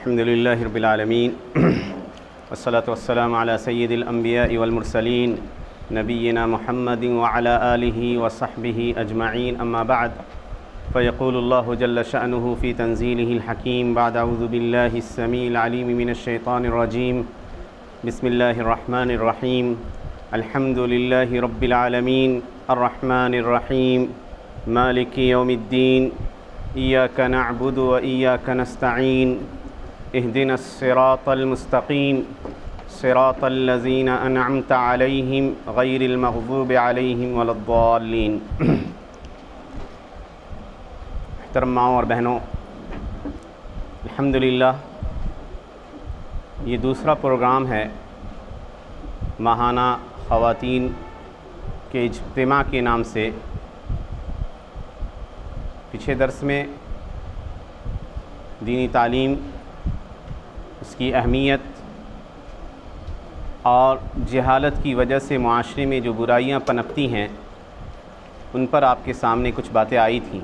الحمد للہ رب العالمین والصلاة والسلام علی سید الانبیاء والمرسلین نبینا محمد وعلی آلہ وصحبہ اجمعین اما بعد فیقول اللہ جل شأنہ فی تنزیلہ الحکیم بعد اعوذ باللہ السمیع العلیم من الشیطان الرجیم بسم اللہ الرحمن الرحیم الحمد للہ رب العالمین الرحمن الرحیم مالک یوم الدین ایاک نعبد و ایاک نستعین اهدنا الصراط المستقیم صراط الذین انعمت علیہم غیر المغضوب علیہم ولا الضالین۔ محترم ماؤں اور بہنوں، الحمدللہ یہ دوسرا پروگرام ہے ماہانہ خواتین کے اجتماع کے نام سے۔ پچھلے درس میں دینی تعلیم، اس کی اہمیت اور جہالت کی وجہ سے معاشرے میں جو برائیاں پنپتی ہیں ان پر آپ کے سامنے کچھ باتیں آئی تھیں،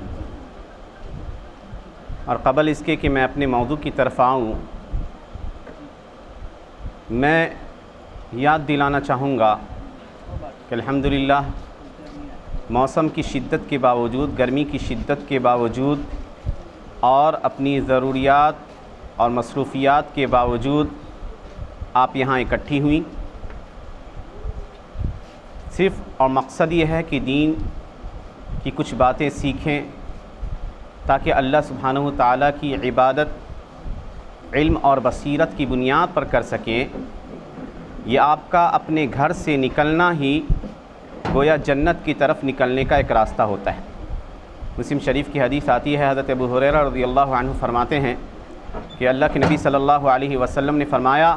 اور قبل اس کے کہ میں اپنے موضوع کی طرف آؤں، میں یاد دلانا چاہوں گا کہ الحمدللہ موسم کی شدت کے باوجود، گرمی کی شدت کے باوجود اور اپنی ضروریات اور مصروفیات کے باوجود آپ یہاں اکٹھی ہوئیں، صرف اور مقصد یہ ہے کہ دین کی کچھ باتیں سیکھیں تاکہ اللہ سبحانہ و تعالیٰ کی عبادت علم اور بصیرت کی بنیاد پر کر سکیں۔ یہ آپ کا اپنے گھر سے نکلنا ہی گویا جنت کی طرف نکلنے کا ایک راستہ ہوتا ہے۔ مسلم شریف کی حدیث آتی ہے، حضرت ابو ہریرہ رضی اللہ عنہ فرماتے ہیں کہ اللہ کے نبی صلی اللہ علیہ وسلم نے فرمایا،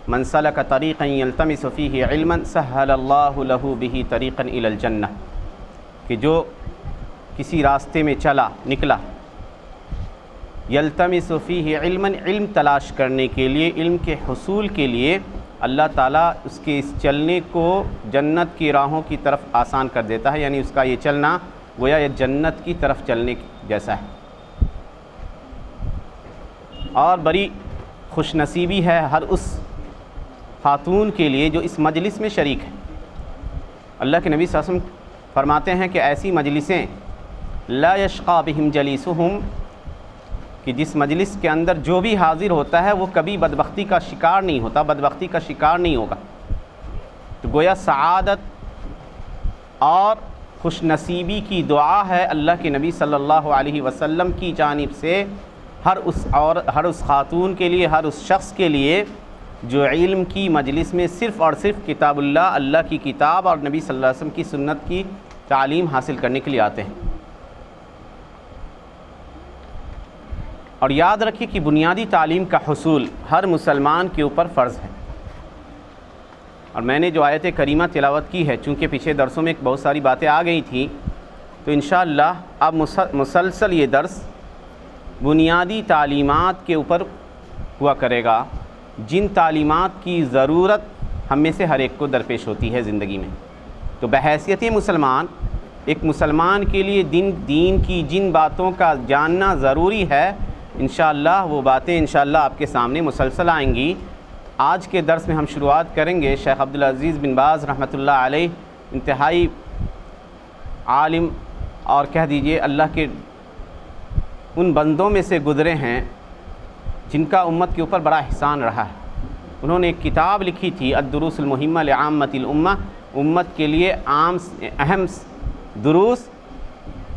من سلک طریقا یلتمس فیہ علما سہل اللہ لہ بہ طریقا الی الجنہ، کہ جو کسی راستے میں نکلا یلتمس فیہ علما، علم تلاش کرنے کے لیے، علم کے حصول کے لیے، اللہ تعالیٰ اس کے اس چلنے کو جنت کی راہوں کی طرف آسان کر دیتا ہے، یعنی اس کا یہ چلنا گویا یہ جنت کی طرف چلنے جیسا ہے۔ اور بڑی خوش نصیبی ہے ہر اس خاتون کے لیے جو اس مجلس میں شریک ہے۔ اللہ کے نبی صلی اللہ علیہ وسلم فرماتے ہیں کہ ایسی مجلسیں لا یشقی بہم جلیسہم، کہ جس مجلس کے اندر جو بھی حاضر ہوتا ہے وہ کبھی بدبختی کا شکار نہیں ہوتا، بدبختی کا شکار نہیں ہوگا۔ تو گویا سعادت اور خوش نصیبی کی دعا ہے اللہ کے نبی صلی اللہ علیہ وسلم کی جانب سے ہر اس خاتون کے لیے، ہر اس شخص کے لیے جو علم کی مجلس میں صرف اور صرف کتاب اللہ کی کتاب اور نبی صلی اللہ علیہ وسلم کی سنت کی تعلیم حاصل کرنے کے لیے آتے ہیں۔ اور یاد رکھیے کہ بنیادی تعلیم کا حصول ہر مسلمان کے اوپر فرض ہے۔ اور میں نے جو آیت کریمہ تلاوت کی ہے، چونکہ پچھلے درسوں میں بہت ساری باتیں آ گئی تھیں، تو انشاءاللہ اب مسلسل یہ درس بنیادی تعلیمات کے اوپر ہوا کرے گا، جن تعلیمات کی ضرورت ہم میں سے ہر ایک کو درپیش ہوتی ہے زندگی میں۔ تو بحیثیت مسلمان، ایک مسلمان کے لیے دین کی جن باتوں کا جاننا ضروری ہے، انشاءاللہ وہ باتیں انشاءاللہ آپ کے سامنے مسلسل آئیں گی۔ آج کے درس میں ہم شروعات کریں گے، شیخ عبدالعزیز بن باز رحمۃ اللہ علیہ انتہائی عالم اور کہہ دیجئے اللہ کے ان بندوں میں سے گزرے ہیں جن کا امت کے اوپر بڑا احسان رہا ہے۔ انہوں نے ایک کتاب لکھی تھی، الدروس المہمہ لعامۃ الامہ، امت کے لیے اہم دروس،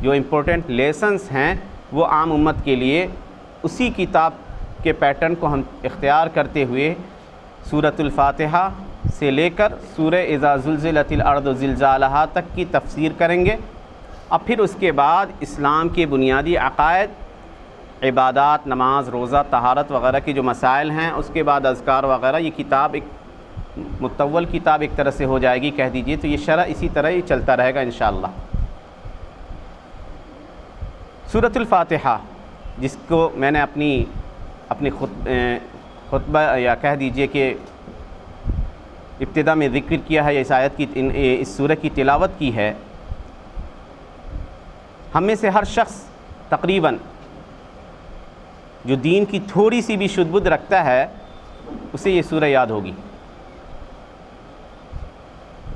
جو امپورٹنٹ لیسنس ہیں وہ عام امت کے لیے۔ اسی کتاب کے پیٹرن کو ہم اختیار کرتے ہوئے سورۃ الفاتحہ سے لے کر سورہ اذا زلزلت الارض زلزالہا تک کی تفسیر کریں گے، اور پھر اس کے بعد اسلام کے بنیادی عقائد، عبادات، نماز، روزہ، طہارت وغیرہ کے جو مسائل ہیں، اس کے بعد اذکار وغیرہ، یہ کتاب ایک مطول کتاب ایک طرح سے ہو جائے گی کہہ دیجئے۔ تو یہ شرح اسی طرح ہی چلتا رہے گا انشاءاللہ۔ سورۃ الفاتحہ، جس کو میں نے اپنی خطبہ یا کہہ دیجئے کہ ابتدا میں ذکر کیا ہے، اس سورہ کی تلاوت کی ہے، ہم میں سے ہر شخص تقریباً جو دین کی تھوڑی سی بھی شد بد رکھتا ہے اسے یہ سورہ یاد ہوگی۔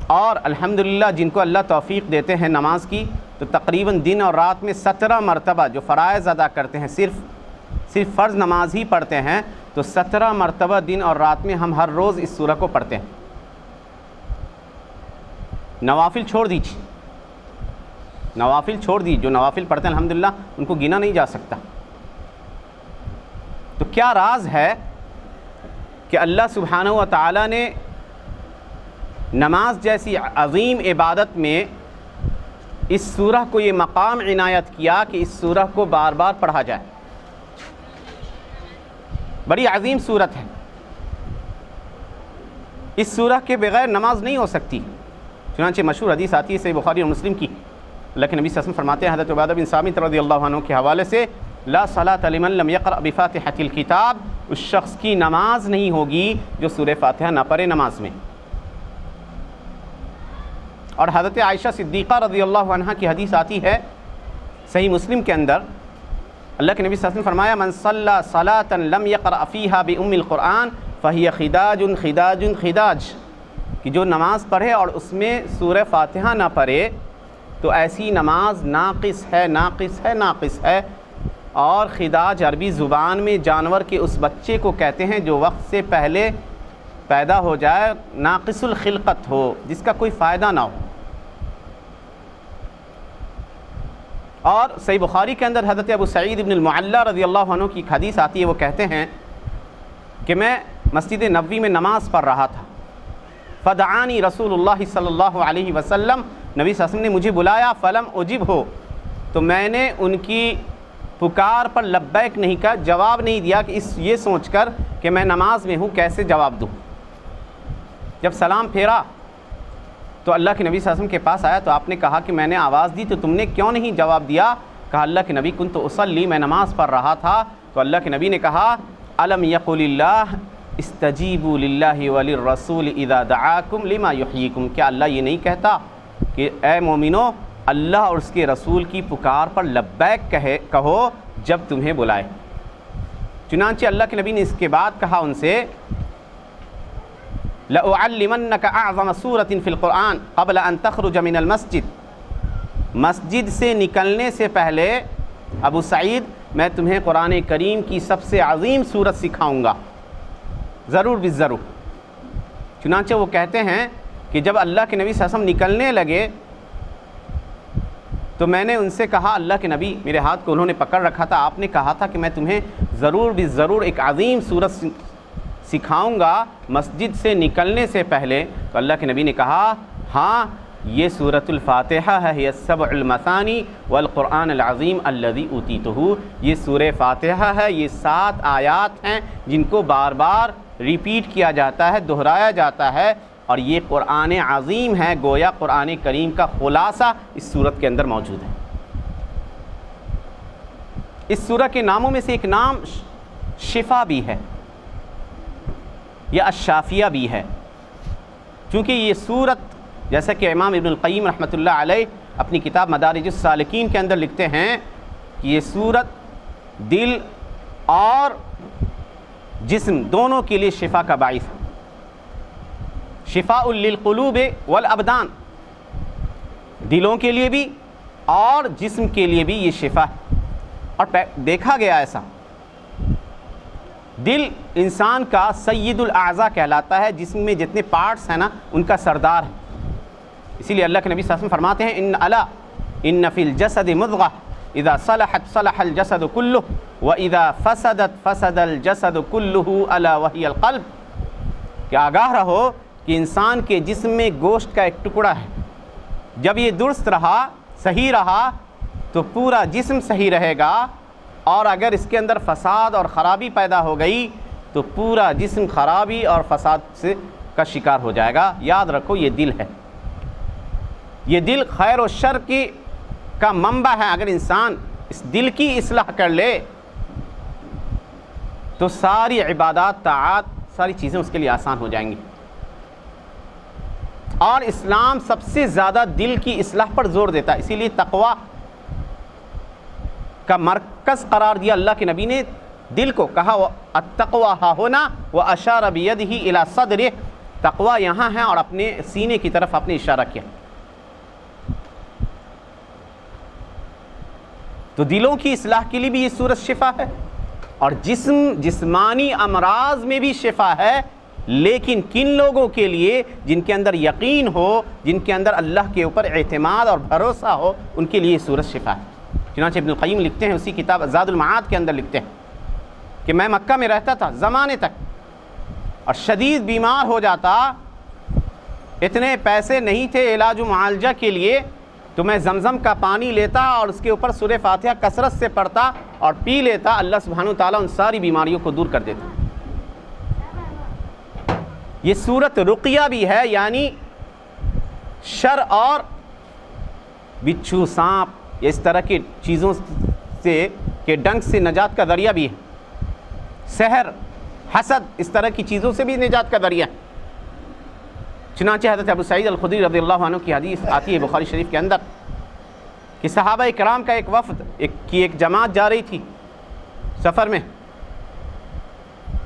اور الحمدللہ جن کو اللہ توفیق دیتے ہیں نماز کی، تو تقریباً دن اور رات میں 17 مرتبہ جو فرائض ادا کرتے ہیں، صرف فرض نماز ہی پڑھتے ہیں، تو 17 مرتبہ دن اور رات میں ہم ہر روز اس سورہ کو پڑھتے ہیں۔ نوافل چھوڑ دیجیے، جو نوافل پڑھتے ہیں الحمدللہ ان کو گنا نہیں جا سکتا۔ تو کیا راز ہے کہ اللہ سبحانہ و تعالیٰ نے نماز جیسی عظیم عبادت میں اس سورہ کو یہ مقام عنایت کیا کہ اس سورہ کو بار بار پڑھا جائے؟ بڑی عظیم صورت ہے، اس سورہ کے بغیر نماز نہیں ہو سکتی۔ چنانچہ مشہور حدیث آتی ہے صحیح بخاری اور مسلم کی، اللہ کے نبی صلی اللہ علیہ وسلم فرماتے ہیں حضرت عبادہ بن صامت رضی اللہ عنہ کے حوالے سے، لا صلاۃ لمن لم یقرأ بفاتحۃ الکتاب، اس شخص کی نماز نہیں ہوگی جو سورہ فاتحہ نہ پڑھے نماز میں۔ اور حضرت عائشہ صدیقہ رضی اللہ عنہ کی حدیث آتی ہے صحیح مسلم کے اندر، اللہ کے نبی صلی اللہ علیہ وسلم فرمایا، من صلی صلاۃ لم یقرأ فیہا بأم القرآن فہی خداج خداج خداج، کہ جو نماز پڑھے اور اس میں سورہ فاتحہ نہ پڑھے تو ایسی نماز ناقص ہے۔ اور خداج عربی زبان میں جانور کے اس بچے کو کہتے ہیں جو وقت سے پہلے پیدا ہو جائے، ناقص الخلقت ہو، جس کا کوئی فائدہ نہ ہو۔ اور صحیح بخاری کے اندر حضرت ابو سعید بن المعلیٰ رضی اللہ عنہ کی ایک حدیث آتی ہے، وہ کہتے ہیں کہ میں مسجد نبوی میں نماز پڑھ رہا تھا، فدعانی رسول اللہ صلی اللہ علیہ وسلم، نبی صلی اللہ علیہ وسلم نے مجھے بلایا، فلم اجب ہو، تو میں نے ان کی پکار پر لبیک نہیں کہا، جواب نہیں دیا کہ یہ سوچ کر کہ میں نماز میں ہوں کیسے جواب دوں۔ جب سلام پھیرا تو اللہ کے نبی صلی اللہ علیہ وسلم کے پاس آیا تو آپ نے کہا کہ میں نے آواز دی تو تم نے کیوں نہیں جواب دیا؟ کہا اللہ کے نبی کنت اصلی، میں نماز پڑھ رہا تھا۔ تو اللہ کے نبی نے کہا الم یقل اللہ استجیبوا للہ وللرسول اذا دعاکم لما یحییکم، کیا اللہ یہ نہیں کہتا کہ اے مومنو اللہ اور اس کے رسول کی پکار پر لبیک کہو جب تمہیں بلائے؟ چنانچہ اللہ کے نبی نے اس کے بعد کہا ان سے، لَأُعَلِّمَنَّكَ أَعْظَمَ سُورَةٍ فِي الْقُرْآنِ قَبْلَ أَن تَخْرُجَ مِنَ الْمَسْجِدِ، مسجد سے نکلنے سے پہلے ابو سعید میں تمہیں قرآن کریم کی سب سے عظیم سورت سکھاؤں گا، ضرور بالضرور۔ چنانچہ وہ کہتے ہیں کہ جب اللہ کے نبی صلی اللہ علیہ وسلم نکلنے لگے تو میں نے ان سے کہا اللہ کے نبی، میرے ہاتھ کو انہوں نے پکڑ رکھا تھا، آپ نے کہا تھا کہ میں تمہیں ضرور بالضرور ایک عظیم سورت سکھاؤں گا مسجد سے نکلنے سے پہلے۔ تو اللہ کے نبی نے کہا ہاں یہ سورۃ الفاتحہ ہے، یہ السبع المثانی والقرآن العظیم الذی اوتیتہ، یہ سورہ فاتحہ ہے، یہ 7 آیات ہیں جن کو بار بار ریپیٹ کیا جاتا ہے، دہرایا جاتا ہے، اور یہ قرآن عظیم ہے، گویا قرآن کریم کا خلاصہ اس سورت کے اندر موجود ہے۔ اس سورہ کے ناموں میں سے ایک نام شفا بھی ہے یا الشافیہ بھی ہے، چونکہ یہ سورت جیسا کہ امام ابن القیم رحمۃ اللہ علیہ اپنی کتاب مدارج السالکین کے اندر لکھتے ہیں کہ یہ سورت دل اور جسم دونوں کے لیے شفا کا باعث ہے، شفاء للقلوب والابدان، دلوں کے لیے بھی اور جسم کے لیے بھی یہ شفا ہے۔ اور دیکھا گیا ایسا، دل انسان کا سید الاعضاء کہلاتا ہے، جسم میں جتنے پارٹس ہیں نا ان کا سردار ہے، اسی لیے اللہ کے نبی صلی اللہ علیہ وسلم فرماتے ہیں ان فی الجسد مضغہ اذا صلحت صلح الجسد کلہ واذا فسدت فسد الجسد کلہ الا وہی القلب، کہ آگاہ رہو کہ انسان کے جسم میں گوشت کا ایک ٹکڑا ہے، جب یہ درست رہا، صحیح رہا تو پورا جسم صحیح رہے گا، اور اگر اس کے اندر فساد اور خرابی پیدا ہو گئی تو پورا جسم خرابی اور فساد کا شکار ہو جائے گا۔ یاد رکھو یہ دل ہے، یہ دل خیر و شر کا منبع ہے۔ اگر انسان اس دل کی اصلاح کر لے تو ساری عبادات، طاعات، ساری چیزیں اس کے لیے آسان ہو جائیں گی۔ اور اسلام سب سے زیادہ دل کی اصلاح پر زور دیتا ہے، اسی لیے تقوی کا مرکز قرار دیا اللہ کے نبی نے دل کو کہا التقوی ہا ہونا واشار بیدہ الی صدرہ، تقوی یہاں ہے اور اپنے سینے کی طرف اپنے اشارہ کیا. تو دلوں کی اصلاح کے لیے بھی یہ سورت شفا ہے، اور جسمانی امراض میں بھی شفا ہے. لیکن کن لوگوں کے لیے؟ جن کے اندر یقین ہو، جن کے اندر اللہ کے اوپر اعتماد اور بھروسہ ہو، ان کے لیے یہ سورت شفا ہے. چنانچہ ابن القیم لکھتے ہیں اسی کتاب زاد المعاد کے اندر لکھتے ہیں کہ میں مکہ میں رہتا تھا زمانے تک، اور شدید بیمار ہو جاتا، اتنے پیسے نہیں تھے علاج و معالجہ کے لیے، تو میں زمزم کا پانی لیتا اور اس کے اوپر سورہ فاتحہ کثرت سے پڑھتا اور پی لیتا. اللہ سبحانہ وتعالیٰ ان ساری بیماریوں کو دور کر دیتا. یہ سورت رقیہ بھی ہے، یعنی شر اور بچھو، سانپ، اس طرح کی چیزوں سے کہ ڈنک سے نجات کا ذریعہ بھی ہے. سحر، حسد، اس طرح کی چیزوں سے بھی نجات کا ذریعہ ہے. چنانچہ حضرت ابو سعید الخدری رضی اللہ عنہ کی حدیث آتی ہے بخاری شریف کے اندر کہ صحابہ کرام کا ایک وفد ایک جماعت جا رہی تھی سفر میں،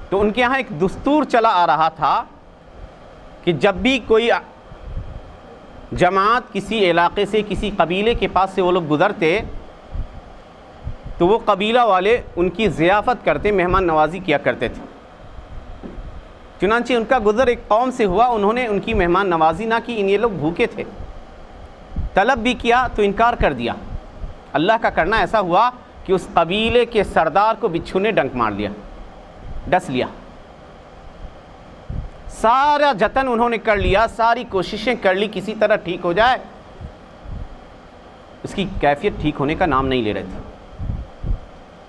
تو ان کے یہاں ایک دستور چلا آ رہا تھا کہ جب بھی کوئی جماعت کسی علاقے سے، کسی قبیلے کے پاس سے وہ لوگ گزرتے تو وہ قبیلہ والے ان کی ضیافت کرتے، مہمان نوازی کیا کرتے تھے. چنانچہ ان کا گزر ایک قوم سے ہوا، انہوں نے ان کی مہمان نوازی نہ کی. یہ لوگ بھوکے تھے، طلب بھی کیا تو انکار کر دیا. اللہ کا کرنا ایسا ہوا کہ اس قبیلے کے سردار کو بچھو نے ڈنک مار لیا، ڈس لیا. سارا جتن انہوں نے کر لیا، ساری کوششیں کر لی کسی طرح ٹھیک ہو جائے، اس کی کیفیت ٹھیک ہونے کا نام نہیں لے رہے تھے.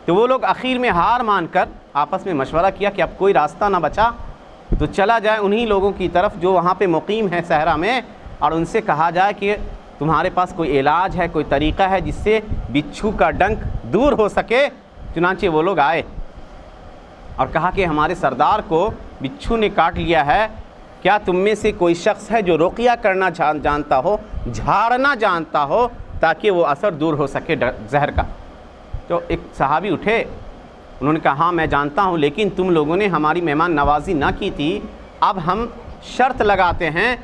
تو وہ لوگ اخیر میں ہار مان کر آپس میں مشورہ کیا کہ اب کوئی راستہ نہ بچا تو چلا جائے انہی لوگوں کی طرف جو وہاں پہ مقیم ہیں صحرا میں، اور ان سے کہا جائے کہ تمہارے پاس کوئی علاج ہے، کوئی طریقہ ہے جس سے بچھو کا ڈنک دور ہو سکے. چنانچہ وہ لوگ آئے اور کہا کہ ہمارے سردار کو بچھو نے کاٹ لیا ہے، کیا تم میں سے کوئی شخص ہے جو رقیہ کرنا جانتا ہو، جھاڑنا جانتا ہو، تاکہ وہ اثر دور ہو سکے زہر کا؟ تو ایک صحابی اٹھے، انہوں نے کہا ہاں میں جانتا ہوں، لیکن تم لوگوں نے ہماری مہمان نوازی نہ کی تھی، اب ہم شرط لگاتے ہیں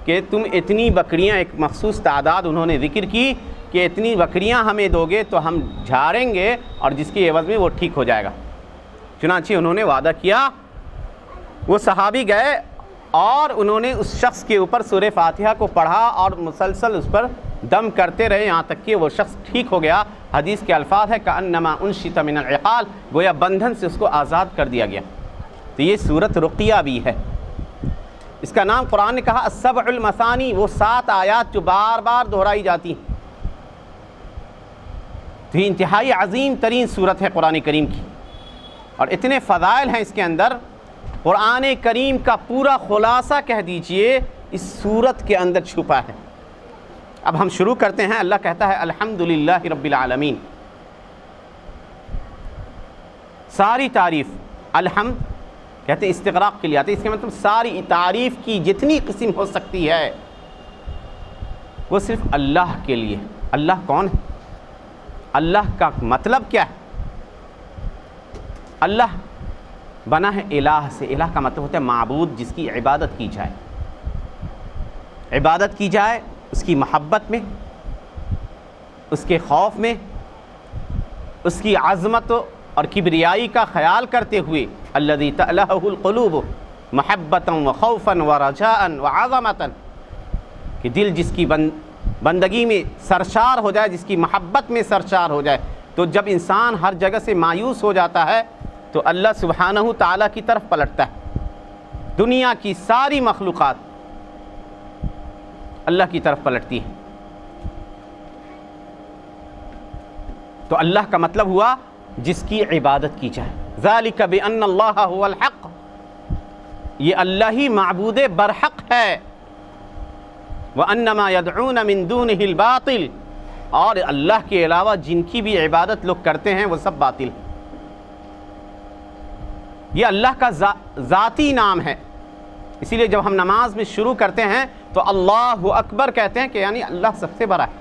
کہ تم اتنی بکریاں، ایک مخصوص تعداد انہوں نے ذکر کی کہ اتنی بکریاں ہمیں دو گے تو ہم جھاڑیں گے اور جس کی عوض میں وہ ٹھیک ہو جائے گا. چنانچہ انہوں نے وعدہ کیا. وہ صحابی گئے اور انہوں نے اس شخص کے اوپر سورہ فاتحہ کو پڑھا اور مسلسل اس پر دم کرتے رہے یہاں تک کہ وہ شخص ٹھیک ہو گیا. حدیث کے الفاظ ہے کأنما انشط من العقال، گویا بندھن سے اس کو آزاد کر دیا گیا. تو یہ سورت رقیہ بھی ہے. اس کا نام قرآن نے کہا السبع المثانی، وہ 7 آیات جو بار بار دہرائی جاتی ہیں. تو یہ انتہائی عظیم ترین سورت ہے قرآن کریم کی، اور اتنے فضائل ہیں اس کے اندر. قرآن کریم کا پورا خلاصہ کہہ دیجئے اس سورت کے اندر چھپا ہے. اب ہم شروع کرتے ہیں. اللہ کہتا ہے الحمدللہ رب العالمین. ساری تعریف، الحمد کہتے ہیں استغراق کے لیے آتے، اس کے مطلب ساری تعریف کی جتنی قسم ہو سکتی ہے وہ صرف اللہ کے لیے. اللہ کون ہے؟ اللہ کا مطلب کیا ہے؟ اللہ بنا ہے الہ سے. الہ کا مطلب ہوتا ہے معبود، جس کی عبادت کی جائے. عبادت کی جائے اس کی محبت میں، اس کے خوف میں، اس کی عظمت اور کبریائی کا خیال کرتے ہوئے. الذی تألہہ القلوب محبتا وخوفا ورجاء وعظمتا، کہ دل جس کی بندگی میں سرشار ہو جائے، جس کی محبت میں سرشار ہو جائے. تو جب انسان ہر جگہ سے مایوس ہو جاتا ہے تو اللہ سبحانہ تعالیٰ کی طرف پلٹتا ہے. دنیا کی ساری مخلوقات اللہ کی طرف پلٹتی ہے. تو اللہ کا مطلب ہوا جس کی عبادت کی جائے. ذالک بأن اللہ هو الحق، یہ اللہ ہی معبود برحق ہے. وأن ما يدعون من دونه الباطل، اور اللہ کے علاوہ جن کی بھی عبادت لوگ کرتے ہیں وہ سب باطل. یہ اللہ کا ذاتی نام ہے. اسی لیے جب ہم نماز میں شروع کرتے ہیں تو اللہ اکبر کہتے ہیں کہ یعنی اللہ سب سے بڑا ہے.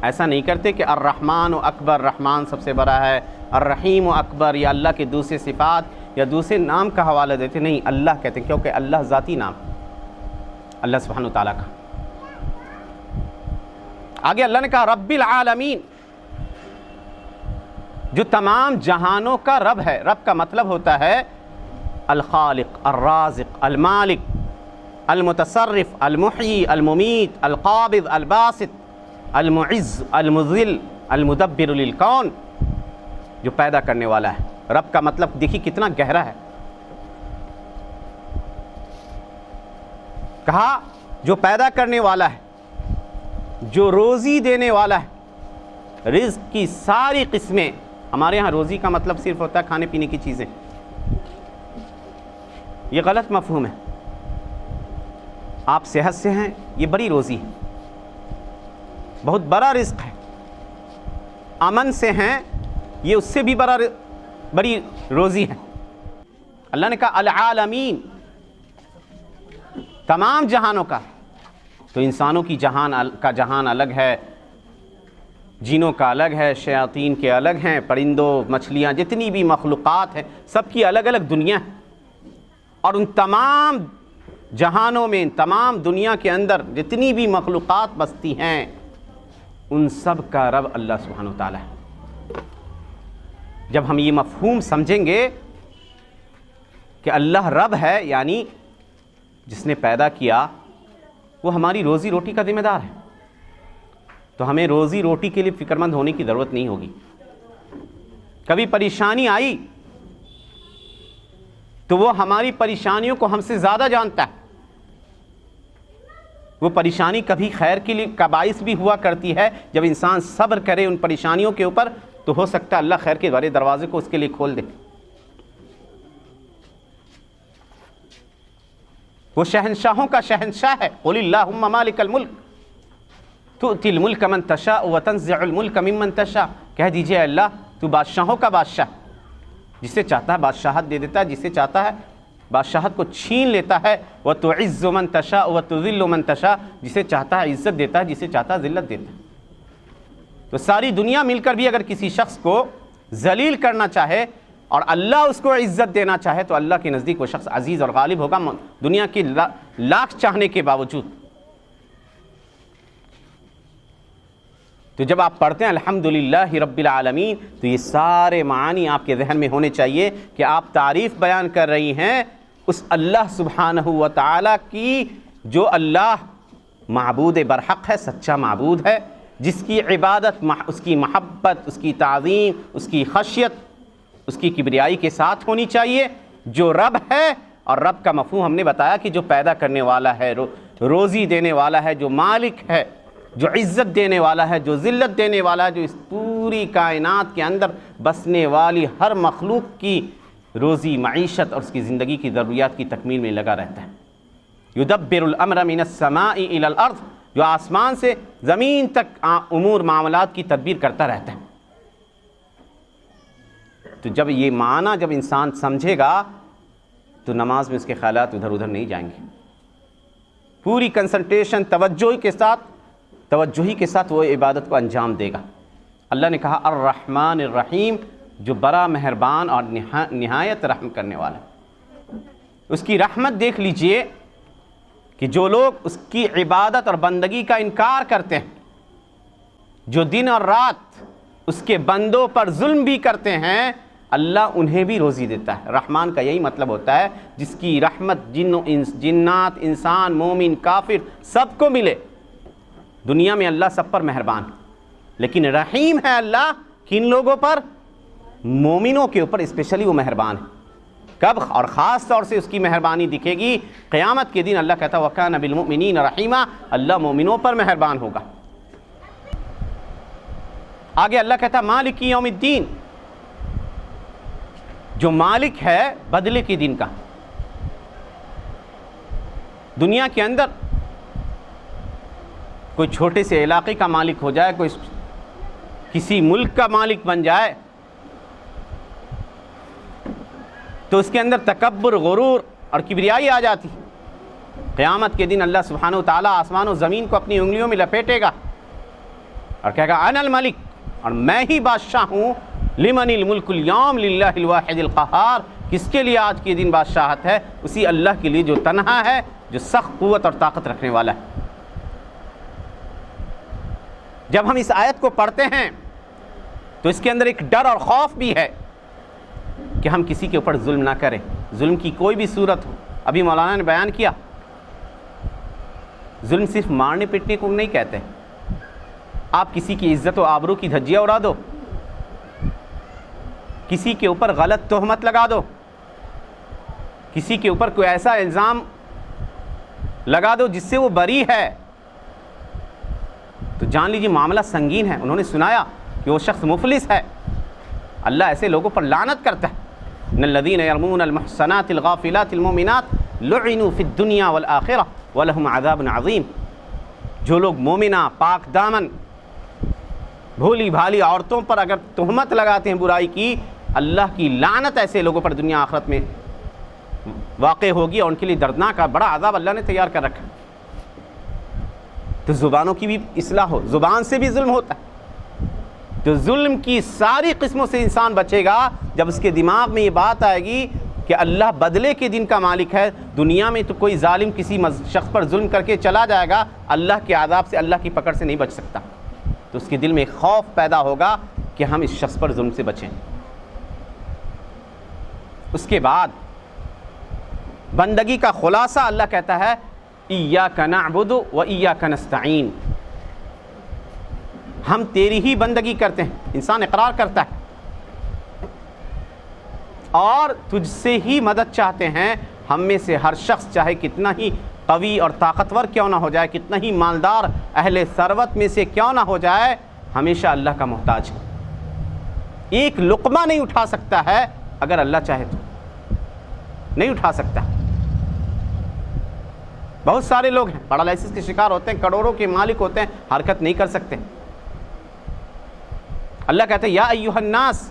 ایسا نہیں کرتے کہ الرحمن و اکبر، رحمان سب سے بڑا ہے، الرحیم و اکبر، یا اللہ کے دوسرے صفات یا دوسرے نام کا حوالہ دیتے، نہیں، اللہ کہتے ہیں، کیونکہ اللہ ذاتی نام اللہ سبحانہ و تعالیٰ کا۔ آگے اللہ نے کہا رب العالمین، جو تمام جہانوں کا رب ہے۔ رب کا مطلب ہوتا ہے الخالق، الرازق، المالک، المتصرف، المحیی، الممیت، القابض، الباسط، المعز، المذل، المدبر للکون، جو پیدا کرنے والا ہے۔ رب کا مطلب دیکھیے کتنا گہرا ہے۔ کہا جو پیدا کرنے والا ہے، جو روزی دینے والا ہے۔ رزق کی ساری قسمیں، ہمارے ہاں روزی کا مطلب صرف ہوتا ہے کھانے پینے کی چیزیں، یہ غلط مفہوم ہے۔ آپ صحت سے ہیں، یہ بڑی روزی ہے، بہت بڑا رزق ہے۔ امن سے ہیں، یہ اس سے بھی بڑی روزی ہے۔ اللہ نے کہا العالمین، تمام جہانوں کا۔ تو انسانوں کی جہان الگ ہے، جنوں کا الگ ہے، شیاطین کے الگ ہیں، پرندوں، مچھلیاں، جتنی بھی مخلوقات ہیں سب کی الگ الگ دنیا ہے۔ اور ان تمام جہانوں میں، تمام دنیا کے اندر جتنی بھی مخلوقات بستی ہیں، ان سب کا رب اللہ سبحانہ وتعالی ہے۔ جب ہم یہ مفہوم سمجھیں گے کہ اللہ رب ہے، یعنی جس نے پیدا کیا وہ ہماری روزی روٹی کا ذمہ دار ہے، تو ہمیں روزی روٹی کے لیے فکر مند ہونے کی ضرورت نہیں ہوگی۔ کبھی پریشانی آئی تو وہ ہماری پریشانیوں کو ہم سے زیادہ جانتا ہے۔ وہ پریشانی کبھی خیر کے لیے کا باعث بھی ہوا کرتی ہے۔ جب انسان صبر کرے ان پریشانیوں کے اوپر تو ہو سکتا ہے اللہ خیر کے بڑے دروازے کو اس کے لیے کھول دے۔ وہ شہنشاہوں کا شہنشاہ ہے۔ قل اللہم مالک الملک تؤتی الملک من تشاء وتنزع الملک ممن تشاء، کہہ دیجئے اللہ تو بادشاہوں کا بادشاہ، جسے چاہتا ہے بادشاہت دے دیتا ہے، جسے چاہتا ہے بادشاہت کو چھین لیتا ہے۔ وتعز من تشاء وتذل من تشاء، جسے چاہتا ہے عزت دیتا ہے، جسے چاہتا ہے ذلت دیتا ہے۔ تو ساری دنیا مل کر بھی اگر کسی شخص کو ذلیل کرنا چاہے اور اللہ اس کو عزت دینا چاہے تو اللہ کے نزدیک وہ شخص عزیز اور غالب ہوگا، دنیا کی لاکھ چاہنے کے باوجود۔ تو جب آپ پڑھتے ہیں الحمدللہ رب العالمین تو یہ سارے معانی آپ کے ذہن میں ہونے چاہیے کہ آپ تعریف بیان کر رہی ہیں اس اللہ سبحانہ و تعالی کی، جو اللہ معبود برحق ہے، سچا معبود ہے، جس کی عبادت، اس کی محبت، اس کی تعظیم، اس کی خشیت، اس کی کبریائی کے ساتھ ہونی چاہیے، جو رب ہے۔ اور رب کا مفہوم ہم نے بتایا کہ جو پیدا کرنے والا ہے، روزی دینے والا ہے، جو مالک ہے، جو عزت دینے والا ہے، جو ذلت دینے والا ہے، جو اس پوری کائنات کے اندر بسنے والی ہر مخلوق کی روزی، معیشت اور اس کی زندگی کی ضروریات کی تکمیل میں لگا رہتا ہے۔ یدبر الامر من السماء الى الارض، جو آسمان سے زمین تک امور معاملات کی تدبیر کرتا رہتا ہے۔ تو جب یہ معنی جب انسان سمجھے گا تو نماز میں اس کے خیالات ادھر ادھر نہیں جائیں گے، پوری کنسنٹریشن، توجہی کے ساتھ وہ عبادت کو انجام دے گا۔ اللہ نے کہا الرحمن الرحیم، جو بڑا مہربان اور نہایت رحم کرنے والا ہے۔ اس کی رحمت دیکھ لیجئے کہ جو لوگ اس کی عبادت اور بندگی کا انکار کرتے ہیں، جو دن اور رات اس کے بندوں پر ظلم بھی کرتے ہیں، اللہ انہیں بھی روزی دیتا ہے۔ رحمان کا یہی مطلب ہوتا ہے جس کی رحمت جنات، انسان، مومن، کافر سب کو ملے۔ دنیا میں اللہ سب پر مہربان، لیکن رحیم ہے اللہ کن لوگوں پر؟ مومنوں کے اوپر اسپیشلی وہ مہربان ہے۔ کب؟ اور خاص طور سے اس کی مہربانی دکھے گی قیامت کے دن۔ اللہ کہتا ہے وَكَانَ بِالْمُؤْمِنِينَ رَحِيمًا، اللہ مومنوں پر مہربان ہوگا۔ آگے اللہ کہتا ہے مالک یوم الدین، جو مالک ہے بدلے کے دن کا۔ دنیا کے اندر کوئی چھوٹے سے علاقے کا مالک ہو جائے، کوئی کسی ملک کا مالک بن جائے تو اس کے اندر تکبر، غرور اور کبریائی آ جاتی۔ قیامت کے دن اللہ سبحانہ و تعالیٰ آسمان و زمین کو اپنی انگلیوں میں لپیٹے گا اور کہے گا انا الملک، اور میں ہی بادشاہ ہوں، لمن الملک اليوم للہ الواحد القہار، کس کے لیے آج کے دن بادشاہت ہے؟ اسی اللہ کے لیے جو تنہا ہے، جو سخت قوت اور طاقت رکھنے والا ہے۔ جب ہم اس آیت کو پڑھتے ہیں تو اس کے اندر ایک ڈر اور خوف بھی ہے کہ ہم کسی کے اوپر ظلم نہ کریں، ظلم کی کوئی بھی صورت ہو۔ ابھی مولانا نے بیان کیا، ظلم صرف مارنے پیٹنے کو نہیں کہتے، آپ کسی کی عزت و آبرو کی دھجیاں اڑا دو، کسی کے اوپر غلط تہمت لگا دو، کسی کے اوپر کوئی ایسا الزام لگا دو جس سے وہ بری ہے، تو جان لیجیے معاملہ سنگین ہے۔ انہوں نے سنایا کہ وہ شخص مفلس ہے، اللہ ایسے لوگوں پر لعنت کرتا ہے۔ ان الذين يرمون المحصنات الغافلات المؤمنات لعنوا في الدنيا والآخرة ولهم عذاب عظيم۔ جو لوگ مومنہ پاک دامن بھولی بھالی عورتوں پر اگر تہمت لگاتے ہیں برائی کی، اللہ کی لعنت ایسے لوگوں پر دنیا آخرت میں واقع ہوگی، اور ان کے لیے دردناک بڑا عذاب اللہ نے تیار کر رکھا۔ تو زبانوں کی بھی اصلاح ہو، زبان سے بھی ظلم ہوتا ہے، تو ظلم کی ساری قسموں سے انسان بچے گا جب اس کے دماغ میں یہ بات آئے گی کہ اللہ بدلے کے دن کا مالک ہے۔ دنیا میں تو کوئی ظالم کسی شخص پر ظلم کر کے چلا جائے گا، اللہ کے عذاب سے، اللہ کی پکڑ سے نہیں بچ سکتا، تو اس کے دل میں ایک خوف پیدا ہوگا کہ ہم اس شخص پر ظلم سے بچیں۔ اس کے بعد بندگی کا خلاصہ اللہ کہتا ہے ایاک نعبد و ایاک نستعین، ہم تیری ہی بندگی کرتے ہیں، انسان اقرار کرتا ہے، اور تجھ سے ہی مدد چاہتے ہیں۔ ہم میں سے ہر شخص چاہے کتنا ہی قوی اور طاقتور کیوں نہ ہو جائے، کتنا ہی مالدار اہل ثروت میں سے کیوں نہ ہو جائے، ہمیشہ اللہ کا محتاج ہے۔ ایک لقمہ نہیں اٹھا سکتا ہے، اگر اللہ چاہے تو نہیں اٹھا سکتا۔ بہت سارے لوگ ہیں پیرالائسس کے شکار ہوتے ہیں، کروڑوں کے مالک ہوتے ہیں، حرکت نہیں کر سکتے۔ اللہ کہتے ہیں یا ایھا الناس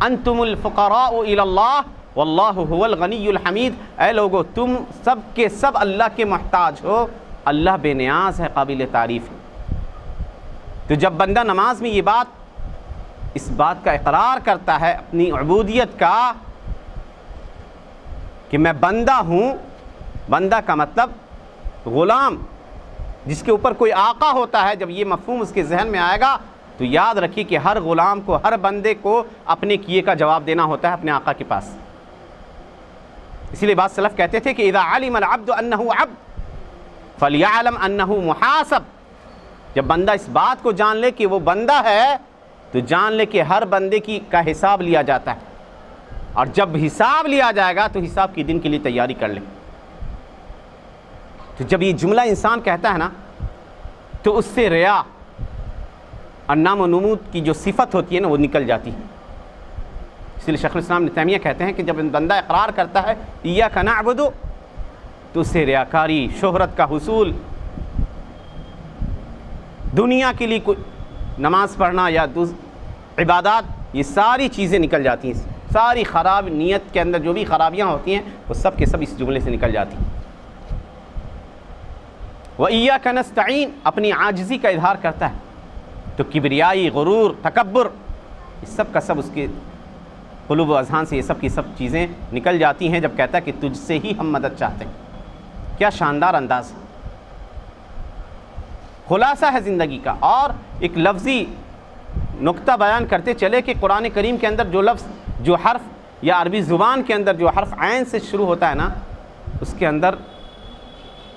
انتم الفقراء الی اللہ واللہ هو الغنی الحمید، اے لوگو تم سب کے سب اللہ کے محتاج ہو، اللہ بے نیاز ہے، قابل تعریف ہے۔ تو جب بندہ نماز میں یہ بات، اس بات کا اقرار کرتا ہے اپنی عبودیت کا کہ میں بندہ ہوں، بندہ کا مطلب غلام جس کے اوپر کوئی آقا ہوتا ہے، جب یہ مفہوم اس کے ذہن میں آئے گا تو یاد رکھیے کہ ہر غلام کو، ہر بندے کو اپنے کیے کا جواب دینا ہوتا ہے اپنے آقا کے پاس۔ اسی لیے بعض سلف کہتے تھے کہ اذا علم العبد انہ عبد فلیعلم انہ محاسب، جب بندہ اس بات کو جان لے کہ وہ بندہ ہے تو جان لے کہ ہر بندے کا حساب لیا جاتا ہے، اور جب حساب لیا جائے گا تو حساب کے دن کے لیے تیاری کر لیں۔ تو جب یہ جملہ انسان کہتا ہے نا تو اس سے ریا اور نام و نمود کی جو صفت ہوتی ہے نا وہ نکل جاتی ہے۔ اس لیے شیخ الاسلام ابن تیمیہ کہتے ہیں کہ جب بندہ اقرار کرتا ہے ایاک نعبد تو اس سے ریاکاری، شہرت کا حصول، دنیا کے لیے کوئی نماز پڑھنا یا عبادات، یہ ساری چیزیں نکل جاتی ہیں، ساری خراب نیت کے اندر جو بھی خرابیاں ہوتی ہیں وہ سب کے سب اس جملے سے نکل جاتی ہیں۔ وَإِيَّاكَ نَسْتَعِينُ اپنی عاجزی کا اظہار کرتا ہے، تو کبریائی، غرور، تکبر، اس سب کا سب اس کے قلوب و اذہان سے یہ سب کی سب چیزیں نکل جاتی ہیں جب کہتا ہے کہ تجھ سے ہی ہم مدد چاہتے ہیں۔ کیا شاندار انداز ہے، خلاصہ ہے زندگی کا۔ اور ایک لفظی نقطہ بیان کرتے چلے کہ قرآن کریم کے اندر جو لفظ، جو حرف، یا عربی زبان کے اندر جو حرف عین سے شروع ہوتا ہے نا، اس کے اندر